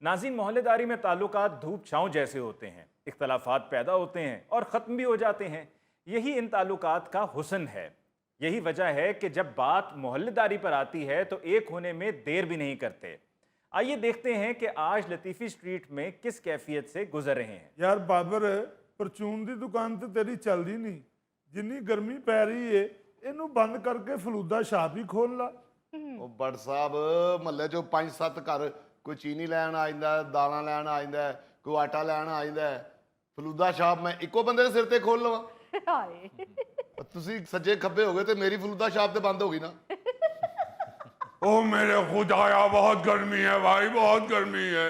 नाज़रीन, मोहल्लेदारी में ताल्लुकात धूप छाँव जैसे होते हैं, इख्तलाफात पैदा होते हैं और ख़त्म भी हो जाते हैं। यही इन ताल्लुकात का हुस्न है। यही वजह है कि जब बात मोहल्लेदारी पर आती है तो एक होने में देर भी नहीं करते। आइए देखते हैं कि आज लतीफ़ी स्ट्रीट में किस कैफियत से गुजर रहे हैं। यार बाबर, परचून की दुकान तो तेरी चलती नहीं, जिन्नी गर्मी पै रही है इनू बंद करके फलूदा शाप ही खोल ला। ਉਹ ਬੜ ਸਾਹਿਬ ਮਹੱਲੇ ਚੋਂ 5-7 ਘਰ ਕੋਈ ਚੀਨੀ ਲੈਣ ਆ ਜਾਂਦਾ, ਦਾਲਾਂ ਲੈਣ ਆ ਜਾਂਦਾ, ਕੋਈ ਆਟਾ ਲੈਣ ਆ ਜਾਂਦਾ। ਫਲੂਦਾ ਸ਼ਾਪ ਮੈਂ ਇੱਕੋ ਬੰਦੇ ਦੇ ਸਿਰ ਤੇ ਖੋਲ ਲਵਾਂ? ਹਾਏ ਤੁਸੀਂ ਸੱਜੇ ਖੱਬੇ ਹੋ ਗਏ ਤੇ ਮੇਰੀ ਫਲੂਦਾ ਸ਼ਾਪ ਤੇ ਬੰਦ ਹੋ ਗਈ ਨਾ। ओ मेरे खुदाया, बहुत गर्मी है भाई, बहुत गर्मी है।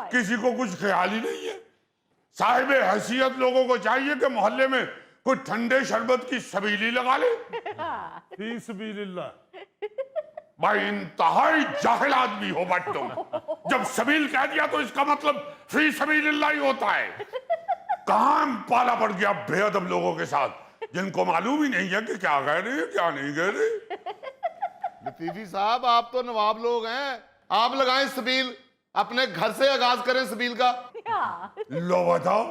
किसी को कुछ ख्याल ही नहीं है। साहिब हैसियत लोगों को चाहिए कि मोहल्ले में कोई ठंडे शरबत की सबीली लगा ले। फी सबीलिल्लाह। भाई इंतहाई जाहिल आदमी हो बट तुम। जब सबील कह दिया तो इसका मतलब फी सबीलिल्लाह ही होता है। कहां पाला पड़ गया बेअदब लोगों के साथ, जिनको मालूम ही नहीं है कि क्या कह रहे हैं क्या नहीं कह रहे। लतीफी साहब आप तो नवाब लोग हैं, आप लगाएं सबील, अपने घर से आगाज करें सबील का। लो बताओ,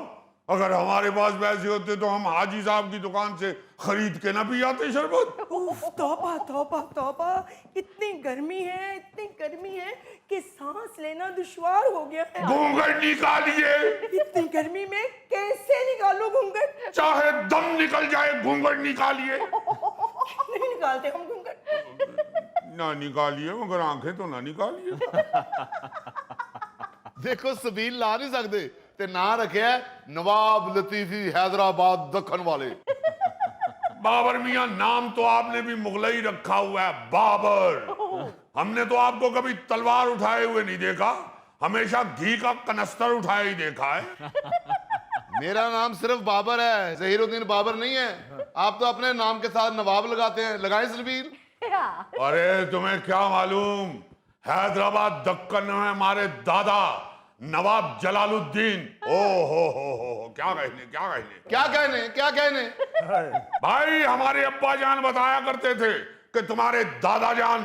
अगर हमारे पास पैसे होते तो हम हाजी साहब की दुकान से खरीद के ना पी आते शरबत। उफ, तौबा तौबा तौबा, इतनी गर्मी है कि सांस लेना दुश्वार हो गया है। घूंघट निकालिए। इतनी गर्मी में कैसे निकालो घूंघट? चाहे दम निकल जाए घूंघट निकालिए। नहीं निकालते हम घूंघट। ना निकालिए मगर आंखें तो ना निकालिए। देखो सबील ला नहीं सकते ते ना रखे नवाब लतीफी हैदराबाद दखन वाले। बाबर मियां, नाम तो आपने भी मुगलई रखा हुआ है, बाबर। हमने तो आपको कभी तलवार उठाए हुए नहीं देखा, हमेशा घी का कनस्तर उठाए ही देखा है। मेरा नाम सिर्फ बाबर है, जहीरुद्दीन बाबर नहीं है। आप तो अपने नाम के साथ नवाब लगाते हैं, लगाए सबील। अरे तुम्हें क्या मालूम, हैदराबाद दक्कन में हमारे दादा नवाब जलालुद्दीन। ओ हो, क्या कहने। भाई हमारे अब्बा जान बताया करते थे कि तुम्हारे दादा जान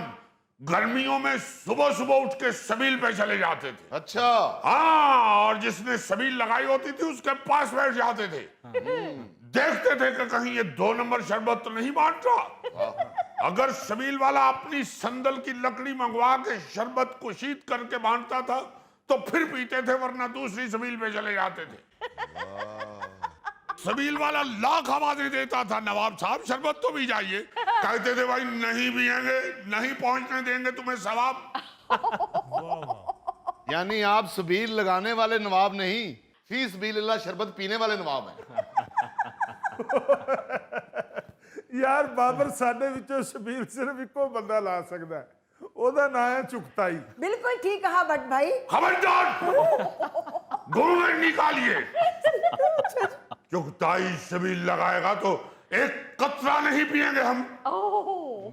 गर्मियों में सुबह सुबह उठ के सबील पे चले जाते थे। अच्छा। हाँ, और जिसने सबील लगाई होती थी उसके पास बैठ जाते थे। देखते थे कि कहीं ये 2 नंबर शरबत तो नहीं बांट रहा। अगर सबील वाला अपनी संदल की लकड़ी मंगवा के शरबत को शीत करके बांटता था तो फिर पीते थे, वरना दूसरी सबील पे चले जाते थे। सबील वाला लाख आवाजें देता था, नवाब साहब शरबत तो भी जाइए। कहते थे भाई नहीं पिएंगे, नहीं पहुंचने देंगे तुम्हें सवाब। यानी आप सबील लगाने वाले नवाब नहीं, फी सबीलिल्लाह शरबत पीने वाले नवाब हैं। यार बाबर, साडे विचों सबील सिर्फ इको बंदा ला सकता है, ओदा नाम है चुगताई। बिल्कुल ठीक कहा बट भाई। खबरदार, घूंघट निकालिए। चुगताई सबील लगाएगा तो एक कतरा नहीं पिएंगे हम।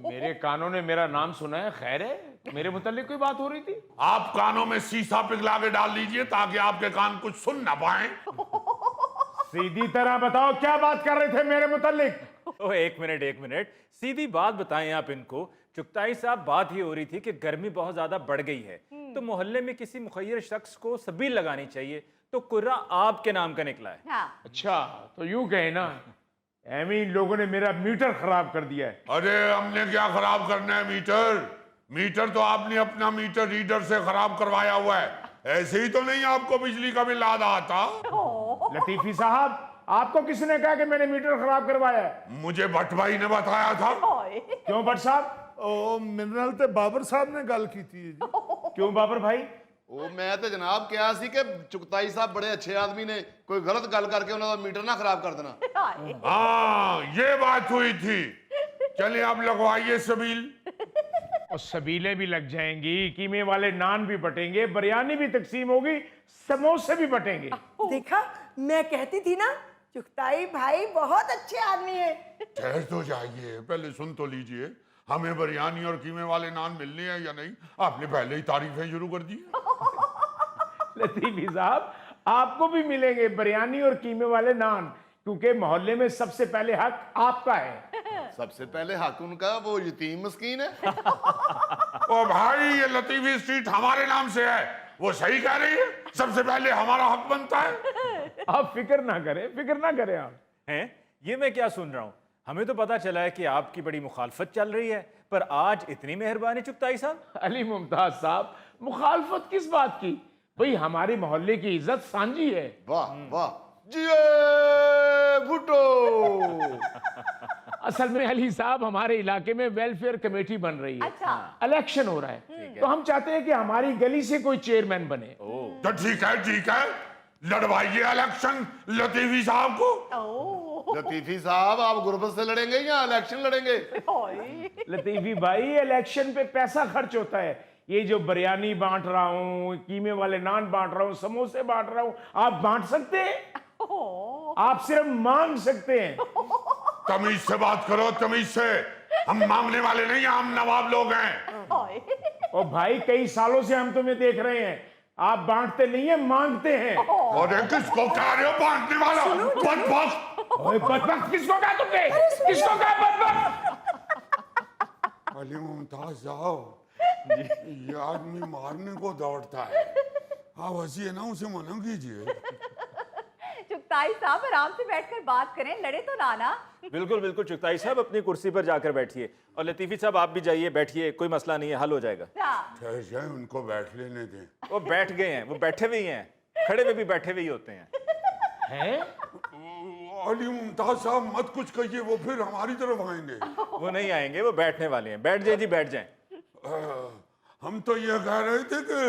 मेरे कानों ने मेरा नाम सुना है, खैर है? मेरे मुताल्लिक कोई बात हो रही थी? आप कानों में शीशा पिघला के डाल लीजिए ताकि आपके कान कुछ सुन ना पाए। सीधी तरह बताओ, क्या बात कर रहे थे मेरे मुताल्लिक? एक मिनट, सीधी बात बताएं आप इनको। चुगताई साहब, बात ये हो रही थी कि गर्मी बहुत ज्यादा बढ़ गई है तो मोहल्ले में किसी मुखय्यर शख्स को सबील लगानी चाहिए, तो कुर्रा आपके नाम का निकला है। हाँ। अच्छा, तो यूं कहे ना, एमी इन लोगों ने मेरा मीटर खराब कर दिया है। अरे हमने क्या खराब करना है मीटर तो आपने अपना मीटर रीडर से खराब करवाया हुआ है। ऐसे ही तो नहीं आपको बिजली का बिल आधा आता। लतीफी साहब, आपको किसने कहा कि मैंने मीटर खराब करवाया है? मुझे भट्ट भाई ने बताया था। क्यों भट्ट साहब? ओ मिनरल ते बाबर साहब ने गल की थी जी। क्यों बाबर भाई? ਉਹ ਮੈਂ ਤੇ ਜਨਾਬ ਕਿਹਾ ਸੀ ਕਿ ਚੁਗਤਾਈ ਸਾਹਿਬ ਬੜੇ अच्छे आदमी ने, कोई गलत गल करके ਉਹਨਾਂ ਦਾ मीटर ना खराब कर देना। हाँ, ये बात हुई थी। चलिए आप लगवाइए सबील। और सबीलें भी लग जाएंगी, कीमे वाले नान भी बटेंगे, बिरयानी भी तकसीम होगी, समोसे भी बटेंगे। देखा, मैं कहती थी ना, चुगताई भाई बहुत अच्छे आदमी है। ठहर तो जाइए, पहले सुन तो लीजिए। हमें बिरयानी और कीमे वाले नान मिलने हैं या नहीं? आपने पहले ही तारीफें शुरू कर दी। लतीफी साहब, आपको भी मिलेंगे बिरयानी और कीमे वाले नान, क्योंकि मोहल्ले में सबसे पहले हक आपका है। सबसे पहले हक उनका, वो यतीम मस्कीन है। ओ भाई, ये लतीफी स्ट्रीट हमारे नाम से है, वो सही कह रही है, सबसे पहले हमारा हक बनता है। आप फिक्र ना करें आप। हैं? ये मैं क्या सुन रहा हूँ? हमें तो पता चला है कि आपकी बड़ी मुखालफत चल रही है, पर आज इतनी मेहरबानी चुगताई साहब। अली मुमताज साहब, मुखालफत किस बात की? भाई हमारी मोहल्ले की इज्जत सांझी है। वाह वाह, जिए भुट्टो। असल में अली साहब, हमारे इलाके में वेलफेयर कमेटी बन रही है। अच्छा। इलेक्शन हो रहा है, तो हम चाहते हैं कि हमारी गली से कोई चेयरमैन बने। तो ठीक है, लड़वाइए इलेक्शन लतीफी साहब को। लतीफी साहब, आप गुर्बत से लड़ेंगे या इलेक्शन लड़ेंगे? लतीफी भाई, इलेक्शन पे पैसा खर्च होता है। ये जो बिरयानी बांट रहा हूँ, कीमे वाले नान बांट रहा हूँ, समोसे बांट रहा हूँ, आप बांट सकते हैं? आप सिर्फ मांग सकते हैं। तमीज से बात करो, तमीज से। हम मांगने वाले नहीं, हम नवाब लोग हैं। और भाई, कई सालों से हम तुम्हें देख रहे हैं, आप बांटते नहीं है, मांगते हैं। और किसको कह रहे हो बांटने वाला? बदबख्त। ओए बदबख्त किसको कहा तुमने? किसको कहा बदबख्त? अली मुमताज साहब, ये आदमी मारने को दौड़ता है। आप हंसिए ना, उसे मना कीजिए। चुगताई साहब, आराम से बैठकर बात करें, लड़े तो ना। बिल्कुल बिल्कुल चुगताई साहब, अपनी कुर्सी पर जाकर बैठिए, और लतीफी साहब आप भी जाइए, बैठिए, कोई मसला नहीं है, हल हो जाएगा। ठहर जाए, उनको बैठ लेने दें। वो बैठ गए हैं, वो बैठे हुए ही हैं, खड़े हुए भी बैठे हुए ही होते हैं। हैं? अली मुमताज साहब, मत कुछ कहिए, वो फिर हमारी तरफ आएंगे। वो नहीं आएंगे, वो बैठने वाले हैं। बैठ जाए जी, बैठ जाए। हम तो ये कह रहे थे कि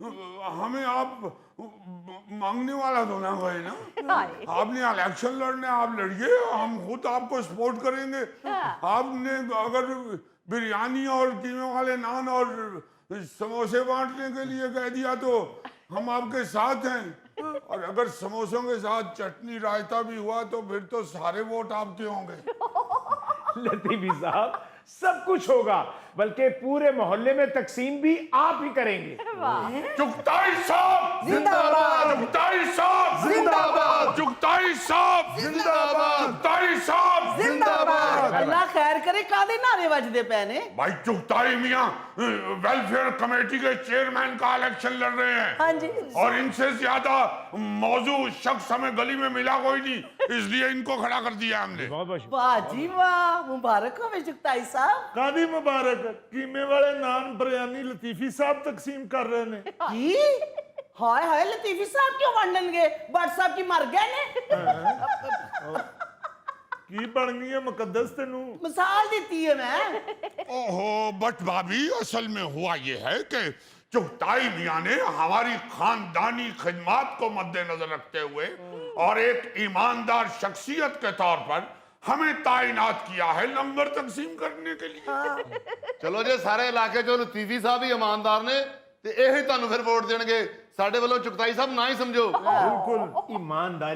हमें आप मांगने वाला तो ना गए ना। आपने इलेक्शन लड़ने, आप लड़िए, हम खुद आपको सपोर्ट करेंगे। आपने अगर बिरयानी और कीमे वाले नान और समोसे बांटने के लिए कह दिया तो हम आपके साथ हैं, और अगर समोसों के साथ चटनी रायता भी हुआ तो फिर तो सारे वोट आपके होंगे। लतीफी साहब, सब कुछ होगा, बल्कि पूरे मोहल्ले में तकसीम भी आप ही करेंगे। चुगताई साहब जिंदाबाद, चुगताई साहब जिंदाबाद, चुगताई साहब जिंदाबाद, चुगताई साहब जिंदाबाद। अल्लाह खैर करे, कादे नारे वजदे पे ने। भाई चुगताई मियां वेलफेयर कमेटी के चेयरमैन का इलेक्शन लड़ रहे हैं। हाँ जी। और इनसे ज्यादा मौजू शख्स हमें गली में मिला कोई नहीं, इसलिए इनको खड़ा कर दिया हमने। बहुत बहुत वाह जी वाह, मुबारक हो चुगताई साहब। कादी मुबारक, कीमे वाले नान बिरयानी लतीफी साहब तकसीम कर रहे ने। की हाय हाय, लतीफी साहब क्यों वंडन गए? बट साहब की मर गए ने। की बन गई है मुकद्दस तेनू? मिसाल देती है मैं। ओहो, बट भाभी, असल में हुआ ये है कि चुगताई मियां ने हमारी खानदानी खिदमत को मद्देनजर रखते हुए और एक ईमानदार शख्सियत के तौर पर हमें ताइनात किया है लंगर तकसीम करने के लिए। चलो जे सारे इलाके चो लतीफी साहब ही ईमानदार ने ते यही तुहानू फिर वोट देणगे। साडे वालों चुगताई साहब ना ही समझो। बिल्कुल ईमानदारी